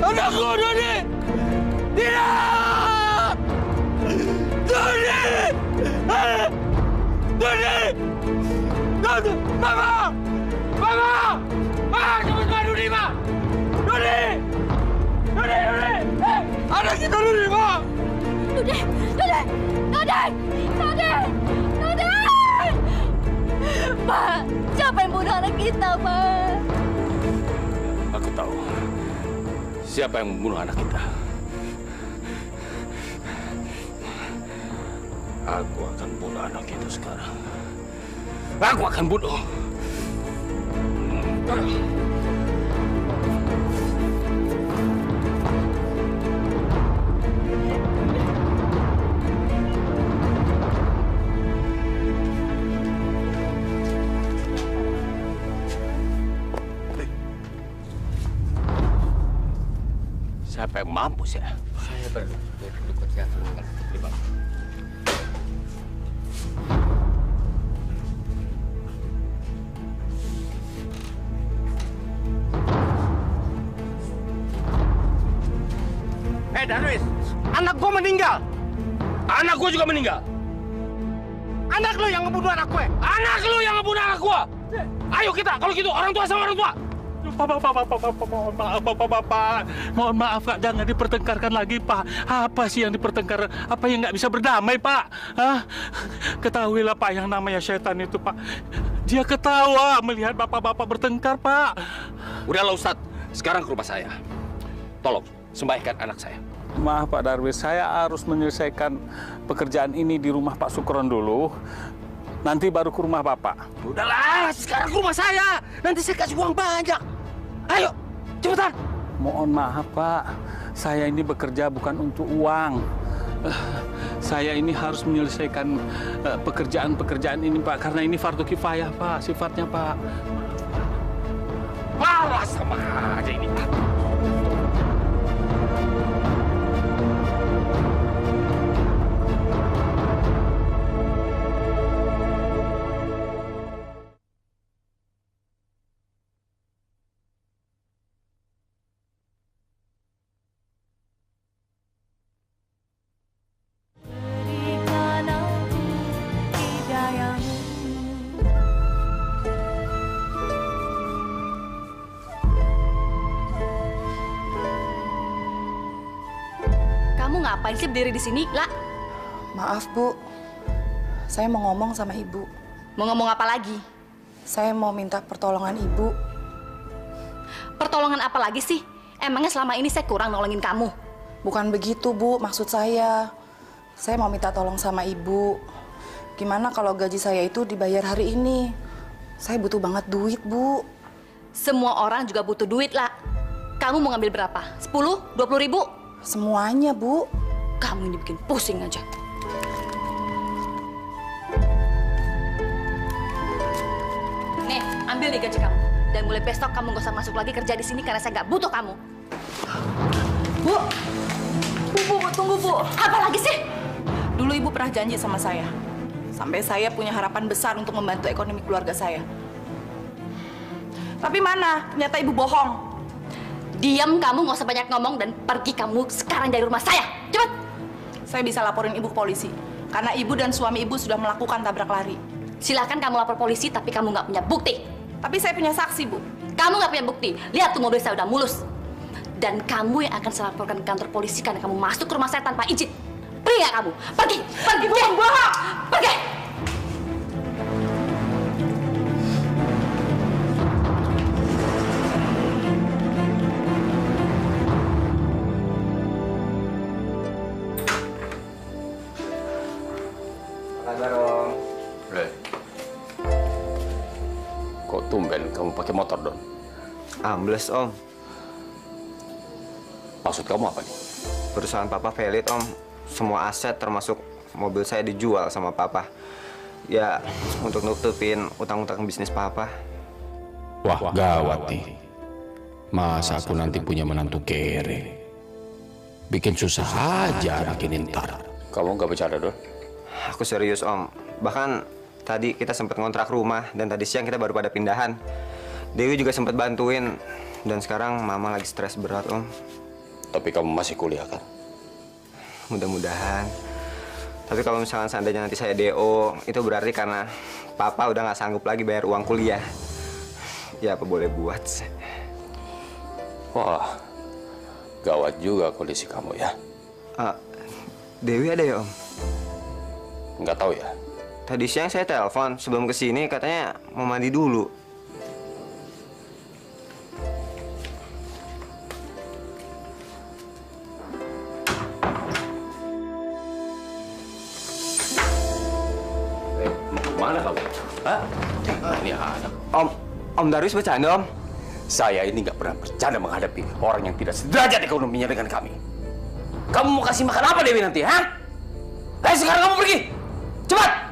Anakku, Dodi! Tidak! Dodi! Dodi! Dodi! Mama! Mama! Ah, cepat Ma, Dodi, Ma! Dodi! Dodi, Dodi! Anak kita Dodi, Ma! Dodi! Dodi! Dodi! Dodi! Dodi! Pak, siapa yang bunuh anak kita, Pak? Aku tahu siapa yang membunuh anak kita. Aku akan bunuh anak itu sekarang. Aku akan bunuh. Siapa yang mampus ya? Saya berdukut ya. Terima. Darwis, anak gua meninggal. Anak gua juga meninggal. Anak lu yang ngebunuh anak gue. Anak lu yang ngebunuh anak gua. Ayo kita, kalau gitu orang tua sama orang tua. Bapak, mohon maaf Pak, jangan dipertengkarkan lagi Pak. Apa sih yang dipertengkarkan? Apa yang nggak bisa berdamai Pak? Hah? Ketahuilah Pak, yang namanya setan itu Pak, Dia ketawa melihat bapak-bapak bertengkar, Pak. Udahlah Ustadz, sekarang ke rumah saya. Tolong, sembahkan anak saya. Maaf Pak Darwis, saya harus menyelesaikan pekerjaan ini di rumah Pak Sukron dulu. Nanti baru ke rumah Bapak. Udahlah, sekarang ke rumah saya. Nanti saya kasih uang banyak. Ayo, cepetan. Mohon maaf Pak, saya ini bekerja bukan untuk uang. Saya ini harus menyelesaikan pekerjaan-pekerjaan ini Pak, karena ini fardu kifayah Pak, sifatnya Pak. Wah, sama aja ini. Ngapain sih berdiri di sini, La? Maaf, Bu. Saya mau ngomong sama Ibu. Mau ngomong apa lagi? Saya mau minta pertolongan Ibu. Pertolongan apa lagi sih? Emangnya selama ini saya kurang nolongin kamu? Bukan begitu, Bu. Maksud saya mau minta tolong sama Ibu. Gimana kalau gaji saya itu dibayar hari ini? Saya butuh banget duit, Bu. Semua orang juga butuh duit, La. Kamu mau ngambil berapa? 10? 20 ribu? Semuanya, Bu. Kamu ini bikin pusing aja. Nih, ambil nih gaji kamu. Dan mulai besok kamu gak usah masuk lagi kerja di sini karena saya nggak butuh kamu. Bu, tunggu, Bu. Apa lagi sih? Dulu Ibu pernah janji sama saya. Sampai saya punya harapan besar untuk membantu ekonomi keluarga saya. Tapi mana? Ternyata Ibu bohong. Diam kamu, nggak usah banyak ngomong dan pergi kamu sekarang dari rumah saya. Cepat! Saya bisa laporin Ibu ke polisi. Karena Ibu dan suami Ibu sudah melakukan tabrak lari. Silakan kamu lapor polisi, tapi kamu nggak punya bukti. Tapi saya punya saksi, Bu. Kamu nggak punya bukti. Lihat tuh mobil saya udah mulus. Dan kamu yang akan saya laporkan ke kantor polisi karena kamu masuk ke rumah saya tanpa izin. Pergi nggak kamu? Pergi! Pergi! Pergi! Kok tumben kamu pakai motor, Don? Ambles, Om. Maksud kamu apa nih? Perusahaan Papa valid, Om. Semua aset termasuk mobil saya dijual sama Papa. Ya, untuk nutupin utang-utang bisnis Papa. Wah, gawat nih. Masa aku nanti punya menantu kere? Bikin susah aja bikinin ntar. Kamu nggak bercanda, Don? Aku serius, Om. Bahkan tadi kita sempat ngontrak rumah dan tadi siang kita baru pada pindahan. Dewi juga sempat bantuin dan sekarang Mama lagi stres berat, Om. Tapi kamu masih kuliah kan? Mudah-mudahan. Tapi kalau misalkan seandainya nanti saya DO, itu berarti karena Papa udah nggak sanggup lagi bayar uang kuliah. Ya apa boleh buat. Wah, gawat juga kondisi kamu ya. Dewi ada ya, Om? Nggak tahu ya. Tadi siang saya telepon sebelum kesini katanya mau mandi dulu. Mana kamu? Hah? Ini anak. Om Darwis bercanda, Om? Saya ini nggak pernah bercanda menghadapi orang yang tidak sederajat ekonominya dengan kami. Kamu mau kasih makan apa Dewi nanti, ha? Ayo sekarang kamu pergi! Cepat!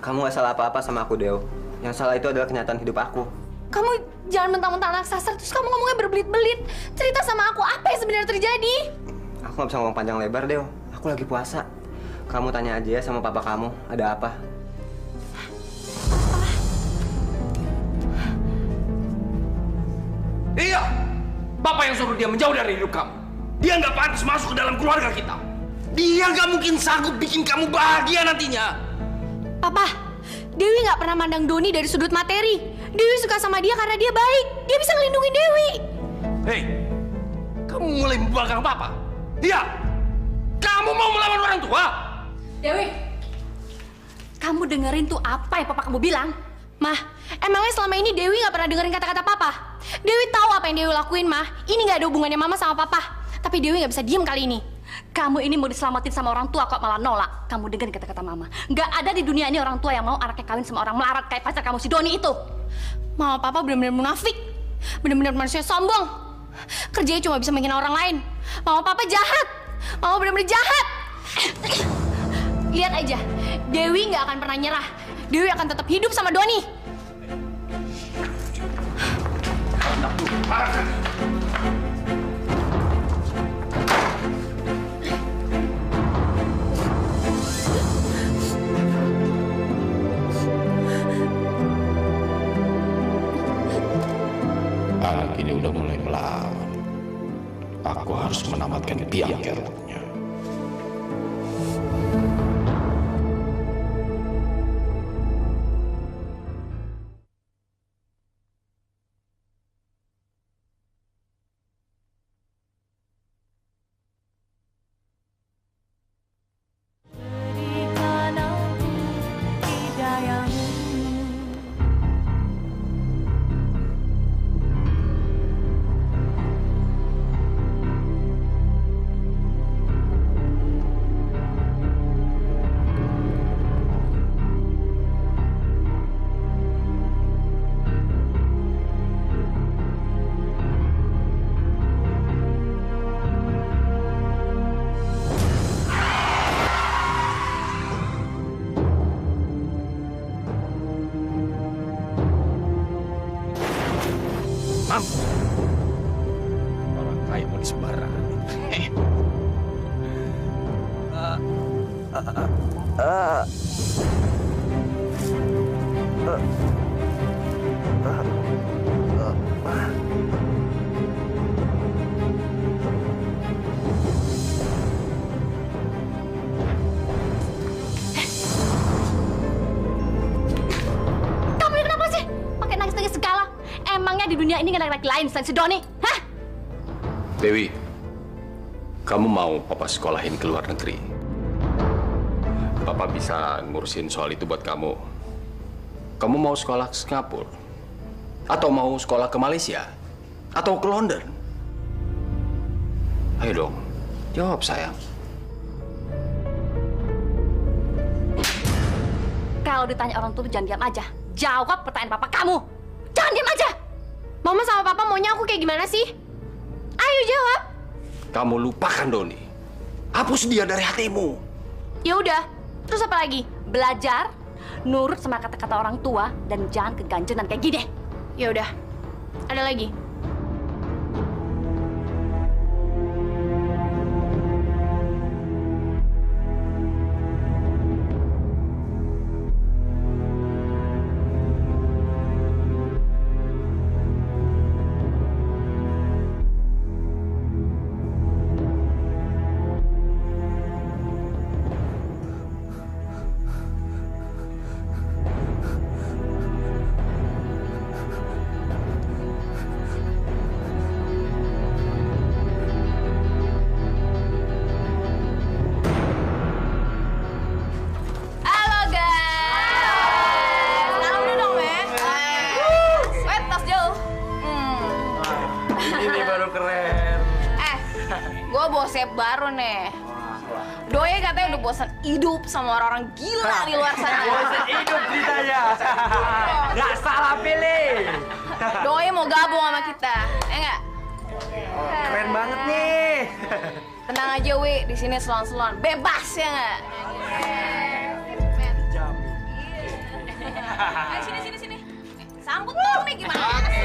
Kamu gak salah apa-apa sama aku, Deo. Yang salah itu adalah kenyataan hidup aku. Kamu jangan mentang-mentang anak sasar, terus kamu ngomongnya berbelit-belit. Cerita sama aku, apa yang sebenarnya terjadi? Aku gak bisa ngomong panjang lebar, Deo. Aku Aku lagi puasa. Kamu tanya aja ya sama papa kamu, ada apa? Iya, Bapak yang suruh dia menjauh dari hidup kamu. Dia nggak pantas masuk ke dalam keluarga kita. Dia nggak mungkin sanggup bikin kamu bahagia nantinya. Papa, Dewi nggak pernah mandang Doni dari sudut materi. Dewi suka sama dia karena dia baik. Dia bisa ngelindungi Dewi. Hei, kamu mulai membanggang Papa? Iya, kamu mau melawan orang tua? Dewi, kamu dengerin tuh apa yang papa kamu bilang? Mah, emangnya selama ini Dewi nggak pernah dengerin kata-kata papa? Dewi tahu apa yang Dewi lakuin, Mah. Ini nggak ada hubungannya mama sama papa. Tapi Dewi nggak bisa diem kali ini. Kamu ini mau diselamatin sama orang tua kok malah nolak. Kamu dengerin kata-kata mama. Nggak ada di dunia ini orang tua yang mau anaknya kawin sama orang melarat kayak pacar kamu si Doni itu. Mama papa benar-benar munafik. Benar-benar manusia sombong. Kerjanya cuma bisa menghina orang lain. Mama papa jahat. Mama benar-benar jahat. Lihat aja, Dewi nggak akan pernah nyerah. Dewi akan tetap hidup sama Doni. Anak ini udah mulai melawan. Aku harus menamatkan tiang keruknya. Orang kaya mau disembarangan. Kamu ini kenapa sih? Pakai nangis-nangis segala. Emangnya di dunia ini nggak ada laki lain selain si Doni? Hah? Dewi, kamu mau Papa sekolahin ke luar negeri? Papa bisa ngurusin soal itu buat kamu. Kamu mau sekolah ke Singapura? Atau mau sekolah ke Malaysia? Atau ke London? Ayo dong, jawab sayang. Kalau ditanya orang tua jangan diam aja. Jawab pertanyaan papa kamu. Jangan diam aja. Mama sama papa maunya aku kayak gimana sih? Ayo jawab. Kamu lupakan Doni. Hapus dia dari hatimu. Ya udah. Terus apa lagi? Belajar, nurut sama kata-kata orang tua, dan jangan keganjenan kayak gini. Ya udah. Ada lagi? Bosnya baru nih. Doi katanya udah bosan hidup sama orang-orang gila di luar sana. Bosan hidup ceritanya. Nggak salah pilih. Doi mau gabung sama kita, ya nggak? Keren banget nih. Tenang aja, Wi. Di sini selon-selon, bebas ya nggak? Sini. Sambut dong nih gimana sih?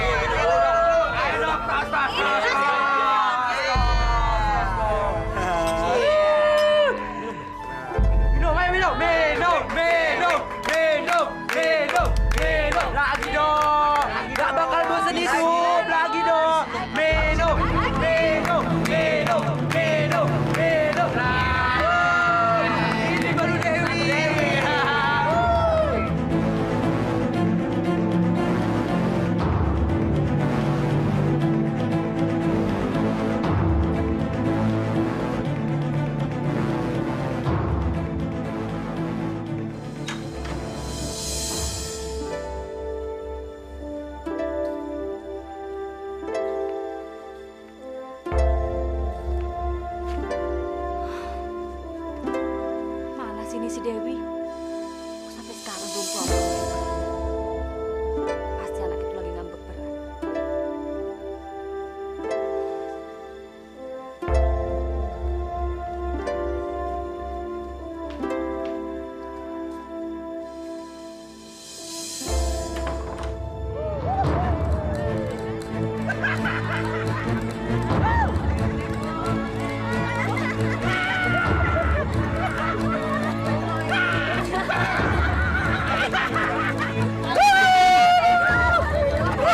Ayo dong, tas. si Dewi? Kok sampai sekarang belum pulang? Pasti anak itu lagi ngambek berat.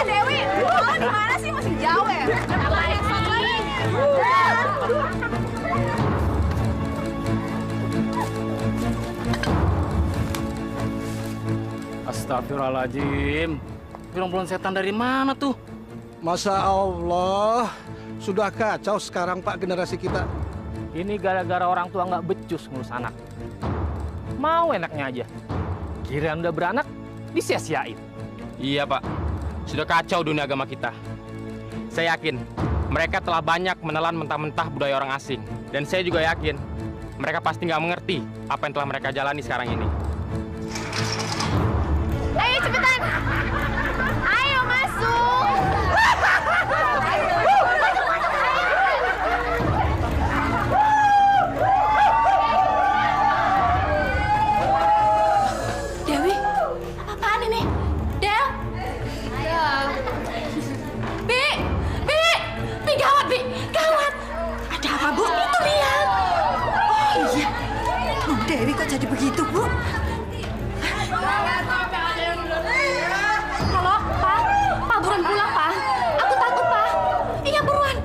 Dewi, lo di mana sih? Masih jauh ya? Astagfirullahaladzim. Bulan setan dari mana tuh? Masya Allah, sudah kacau sekarang Pak generasi kita. Ini gara-gara orang tua nggak becus ngurus anak. Mau enaknya aja. Kirain udah beranak, disia-siain. Iya Pak, sudah kacau dunia agama kita. Saya yakin mereka telah banyak menelan mentah-mentah budaya orang asing. Dan saya juga yakin mereka pasti nggak mengerti apa yang telah mereka jalani sekarang ini. Ayo cepetan! Ayo masuk! Dewi, apa-apaan ini? Del? Bi, gawat, Bi, gawat. Ada apa, Bu? Itu dia. Oh iya. Bu Dewi kok jadi begitu, Bu? Halo, Pak. Pak, buruan pulang, Pak. Aku takut, Pak. Iya, buruan.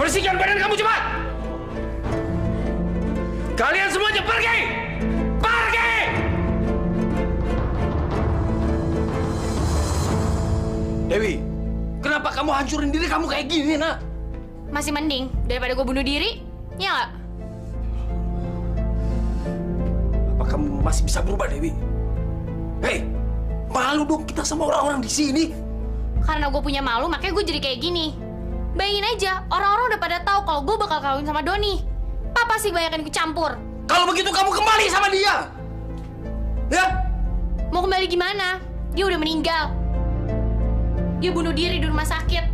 Bersihkan badan kamu cepat! Kalian semuanya pergi! Pergi! Dewi, kenapa kamu hancurin diri kamu kayak gini, nak? Masih mending daripada gue bunuh diri, ya nggak? Apa kamu masih bisa berubah, Dewi? Hei, malu dong kita sama orang-orang di sini. Karena gue punya malu, makanya gue jadi kayak gini. Bayangin aja, orang-orang udah pada tahu kalau gue bakal kawin sama Doni. Papa sih banyak ikut campur. Kalau begitu kamu kembali sama dia. Ya? Mau kembali gimana? Dia udah meninggal. Dia bunuh diri di rumah sakit.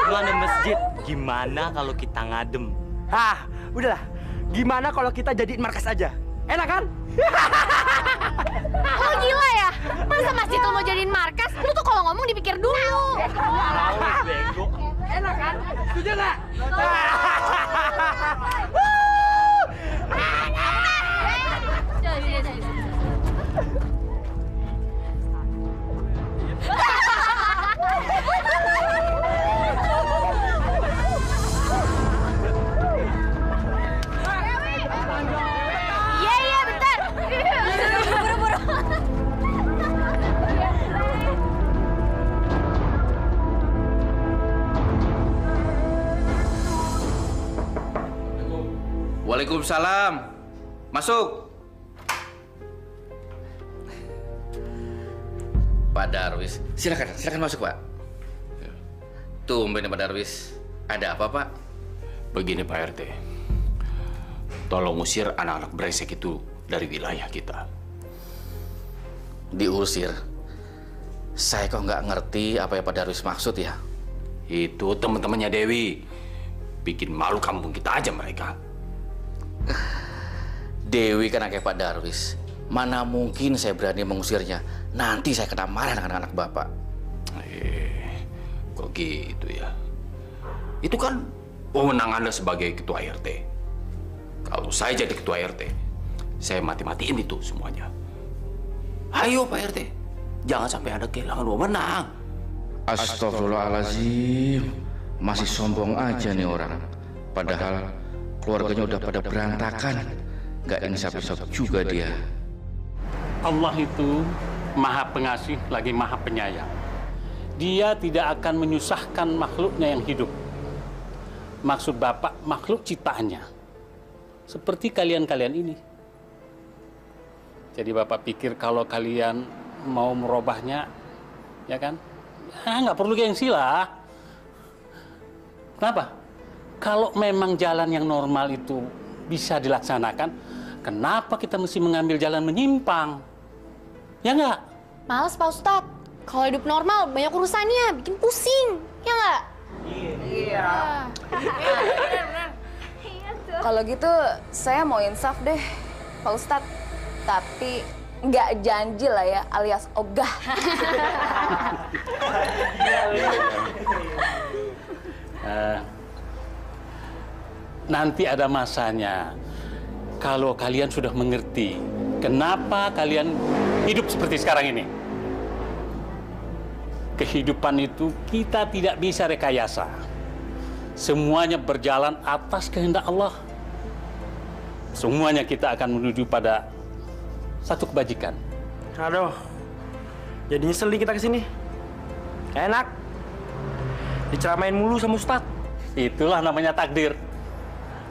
Lu ada masjid, gimana kalau kita ngadem? Ah, udahlah. Gimana kalau kita jadiin markas aja? Enak kan? Lo gila ya? Masa masjid lo mau jadiin markas? Lu tuh kalau ngomong dipikir dulu. Bego. Enak kan? Setuju nggak? Iya, bentar. Buru-buru. Waalaikumsalam. Masuk. Pak Darwis, silakan masuk, Pak. Tumben Pak Darwis. Ada apa, Pak? Begini Pak RT, tolong usir anak-anak brengsek itu dari wilayah kita. Diusir? Saya kok nggak ngerti apa yang Pak Darwis maksud ya. Itu teman-temannya Dewi. Bikin malu kampung kita aja mereka. Dewi kan anaknya Pak Darwis. Mana mungkin saya berani mengusirnya. Nanti saya kena marah dengan anak Bapak. Kok gitu ya? Itu kan wewenang Anda sebagai ketua RT. Kalau saya jadi ketua RT, saya mati-matiin itu semuanya. Ayo Pak RT, jangan sampai Anda kehilangan wewenang. Astagfirullahaladzim. Masih sombong aja nih orang. Padahal keluarganya udah pada berantakan. Gak insaf-insaf juga dia. Allah itu maha pengasih lagi maha penyayang. Dia tidak akan menyusahkan makhluknya yang hidup. Maksud Bapak, makhluk ciptaannya. Seperti kalian-kalian ini. Jadi Bapak pikir kalau kalian mau merubahnya, ya kan? Ya, nggak perlu gengsi lah. Kenapa? Kalau memang jalan yang normal itu bisa dilaksanakan, kenapa kita mesti mengambil jalan menyimpang? Ya nggak? Males Pak Ustadz. Kalau hidup normal banyak urusannya, bikin pusing. Ya nggak? Iya. Kalau gitu saya mau insaf deh, Pak Ustadz. Tapi nggak janji lah ya, alias ogah. Nanti ada masanya. Kalau kalian sudah mengerti kenapa kalian hidup seperti sekarang ini. Kehidupan itu kita tidak bisa rekayasa. Semuanya berjalan atas kehendak Allah. Semuanya kita akan menuju pada satu kebajikan. Aduh, jadi nyesel nih kita kesini. Enak. Diceramain mulu sama Ustadz. Itulah namanya takdir.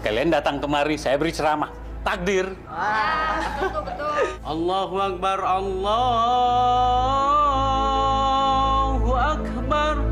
Kalian datang kemari, saya beri ceramah. Takdir. Betul. Allahu Akbar, Allahu Akbar.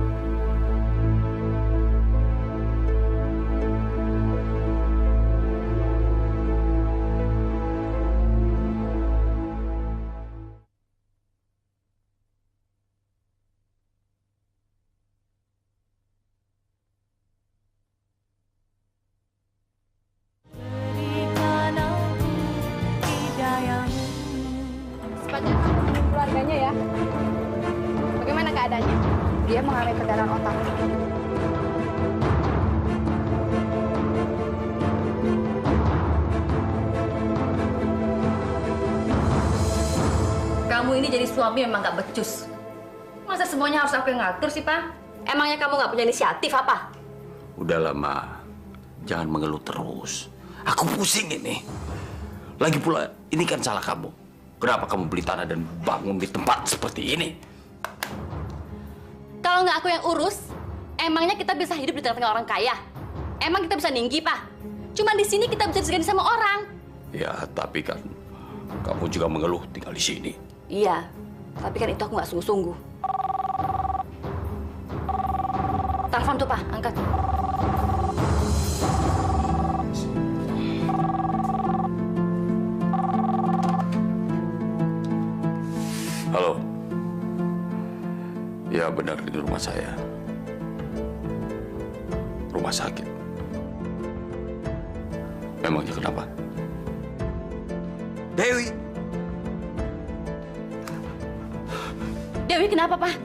Sepanjang keluarganya ya. Bagaimana keadaannya? Dia mengalami perdarahan otak. Kamu ini jadi suami memang gak becus. Masa semuanya harus aku yang ngatur sih, Pak? Emangnya kamu gak punya inisiatif apa? Udahlah, Ma. Jangan mengeluh terus. Aku pusing ini. Lagi pula, ini kan salah kamu. Kenapa kamu beli tanah dan bangun di tempat seperti ini? Kalau nggak aku yang urus, emangnya kita bisa hidup di tengah-tengah orang kaya? Emang kita bisa ninggi, Pak? Cuma di sini kita bisa disegani sama orang. Ya, tapi kan kamu juga mengeluh tinggal di sini. Iya, tapi kan itu aku nggak sungguh-sungguh. Telepon tuh, Pak, angkat. Halo. Ya, benar di rumah saya. Rumah sakit. Memangnya kenapa? Dewi. Dewi kenapa, Pak?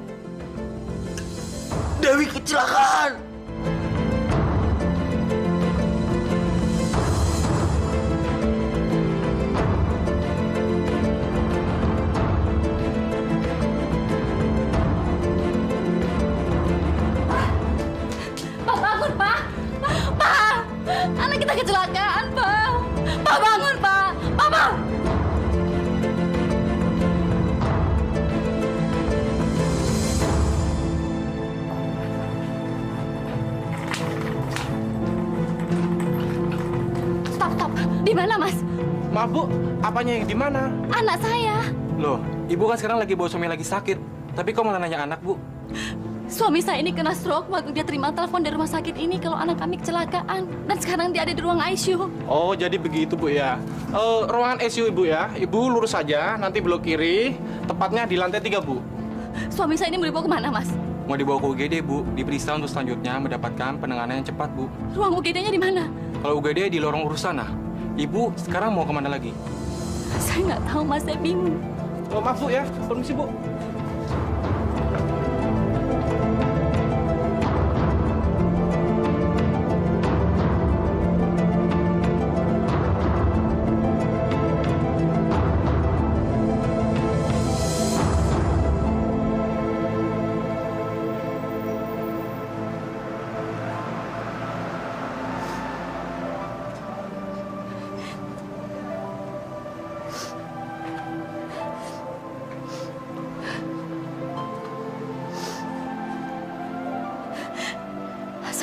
Dewi kecelakaan. Pak, bangun, Pak! Pak! Anak kita kecelakaan, Pak! Pak, bangun, Pak! Pak! Stop. Di mana, Mas? Maaf, Bu. Apanya yang di mana? Anak saya. Loh, Ibu kan sekarang lagi bawa suami lagi sakit. Tapi kok malah nanya anak, Bu? Suami saya ini kena stroke waktu dia terima telepon dari rumah sakit ini kalau anak kami kecelakaan. Dan sekarang dia ada di ruang ICU. Oh, jadi begitu, Bu, ya. Ruangan ICU, Ibu, ya. Ibu lurus saja, nanti belok kiri. Tepatnya di lantai 3, Bu. Suami saya ini mau dibawa kemana, Mas? Mau dibawa ke UGD, Bu. Diperiksa untuk selanjutnya mendapatkan penanganan yang cepat, Bu. Ruang UGD-nya di mana? Kalau UGD di lorong urus sana. Ibu sekarang mau kemana lagi? Saya nggak tahu, Mas. Saya bingung. Oh, maaf Bu ya, permisi Bu.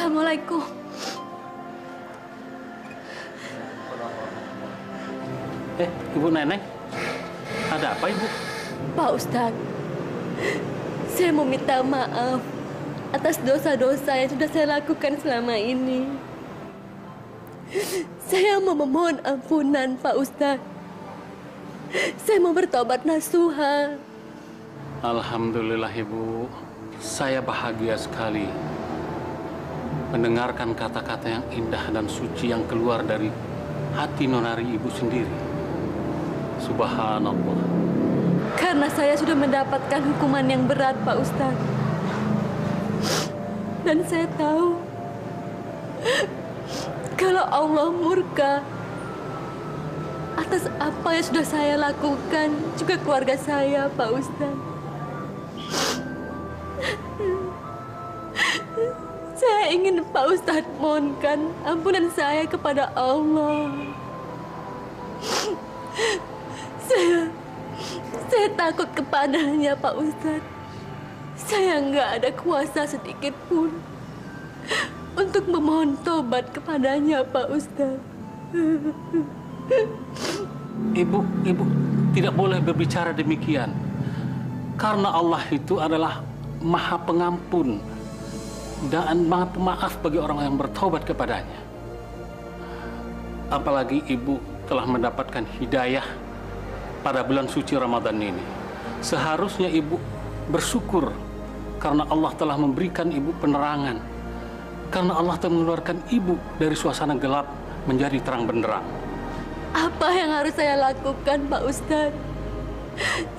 Assalamualaikum. Ibu Neneng, ada apa Ibu? Pak Ustadz, saya mau minta maaf atas dosa-dosa yang sudah saya lakukan selama ini. Saya mau memohon ampunan, Pak Ustadz. Saya mau bertobat nasuha. Alhamdulillah Ibu, saya bahagia sekali mendengarkan kata-kata yang indah dan suci yang keluar dari hati nonari Ibu sendiri. Subhanallah. Karena saya sudah mendapatkan hukuman yang berat, Pak Ustadz. Dan saya tahu kalau Allah murka atas apa yang sudah saya lakukan, juga keluarga saya, Pak Ustadz. Saya ingin Pak Ustadz mohonkan ampunan saya kepada Allah. Saya takut kepadanya, Pak Ustadz. Saya nggak ada kuasa sedikit pun untuk memohon tobat kepadanya, Pak Ustadz. Ibu tidak boleh berbicara demikian. Karena Allah itu adalah Maha Pengampun dan Maha Pemaaf bagi orang yang bertobat kepadanya. Apalagi Ibu telah mendapatkan hidayah pada bulan suci Ramadan ini. Seharusnya Ibu bersyukur karena Allah telah memberikan Ibu penerangan. Karena Allah telah mengeluarkan Ibu dari suasana gelap menjadi terang benderang. Apa yang harus saya lakukan, Pak Ustadz?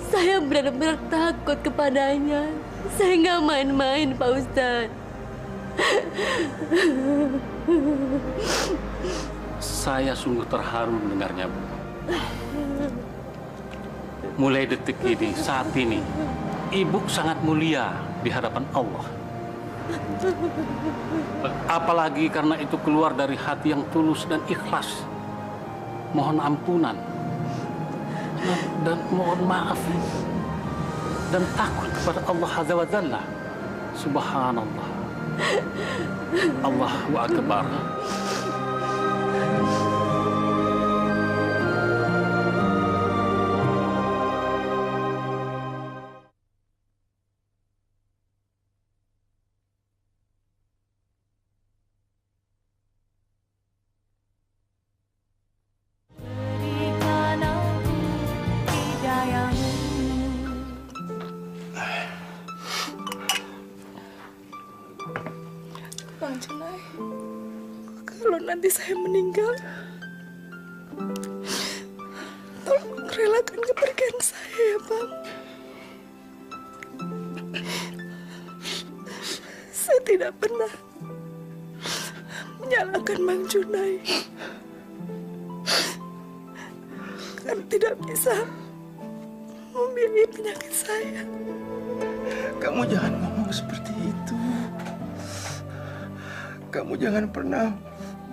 Saya benar-benar takut kepadanya. Saya nggak main-main, Pak Ustadz. Saya sungguh terharu mendengarnya, Bu. Mulai detik ini, saat ini, Ibu sangat mulia di hadapan Allah. Apalagi karena itu keluar dari hati yang tulus dan ikhlas. Mohon ampunan dan mohon maaf dan takut kepada Allah Azza wa Jalla. Subhanallah. Allahu Akbar. Bang Junai, kalau nanti saya meninggal, tolong relakan kepergian saya ya, Bang. Saya tidak pernah menyalahkan Bang Junai karena tidak bisa membiayai penyakit saya. Kamu jangan ngomong seperti itu. Kamu jangan pernah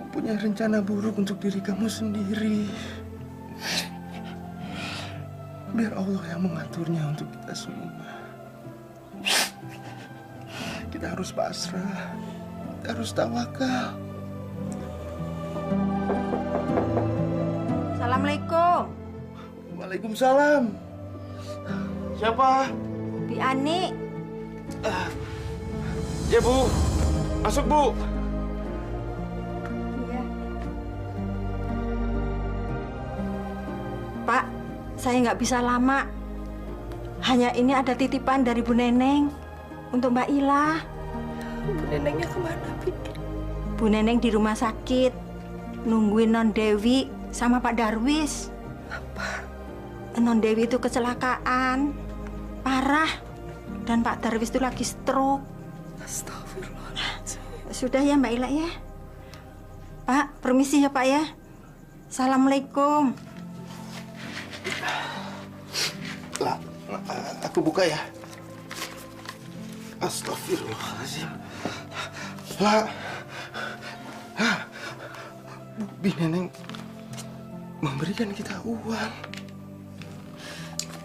mempunyai rencana buruk untuk diri kamu sendiri. Biar Allah yang mengaturnya untuk kita semua. Kita harus pasrah. Kita harus tawakal. Assalamualaikum. Waalaikumsalam. Siapa? Bi Ani. Ya, Bu. Masuk, Bu. Pak, saya nggak bisa lama. Hanya ini ada titipan dari Bu Neneng untuk Mbak Ila. Bu Nenengnya kemana, Bi? Bu Neneng di rumah sakit, nungguin Non Dewi sama Pak Darwis. Apa? Non Dewi itu kecelakaan parah dan Pak Darwis itu lagi stroke. Astagfirullahaladzim. Sudah ya Mbak Ila ya. Pak, permisi ya Pak ya. Assalamualaikum. Lah, aku buka ya. Astagfirullahaladzim. Lah, Bi Neneng memberikan kita uang.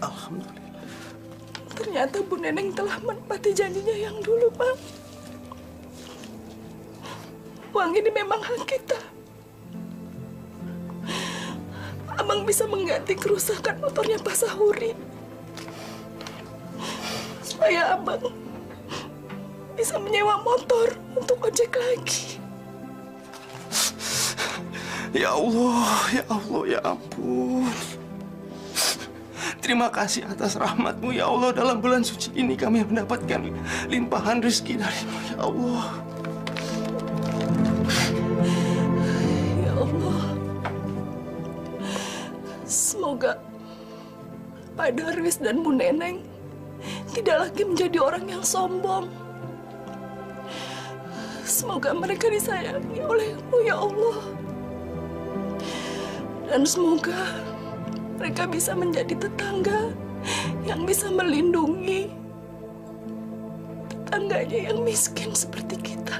Alhamdulillah. Ternyata Bu Neneng telah menepati janjinya yang dulu, Bang. Uang ini memang hak kita. Abang bisa mengganti kerusakan motornya Pak Sahuri. Supaya Abang bisa menyewa motor untuk ojek lagi. Ya Allah, ya ampun. Terima kasih atas rahmat-Mu ya Allah. Dalam bulan suci ini kami mendapatkan limpahan rezeki dari-Mu ya Allah. Ya Allah, semoga Pak Darwis dan Bu Neneng tidak lagi menjadi orang yang sombong. Semoga mereka disayangi oleh-Mu ya Allah. Dan semoga mereka bisa menjadi tetangga yang bisa melindungi tetangganya yang miskin seperti kita.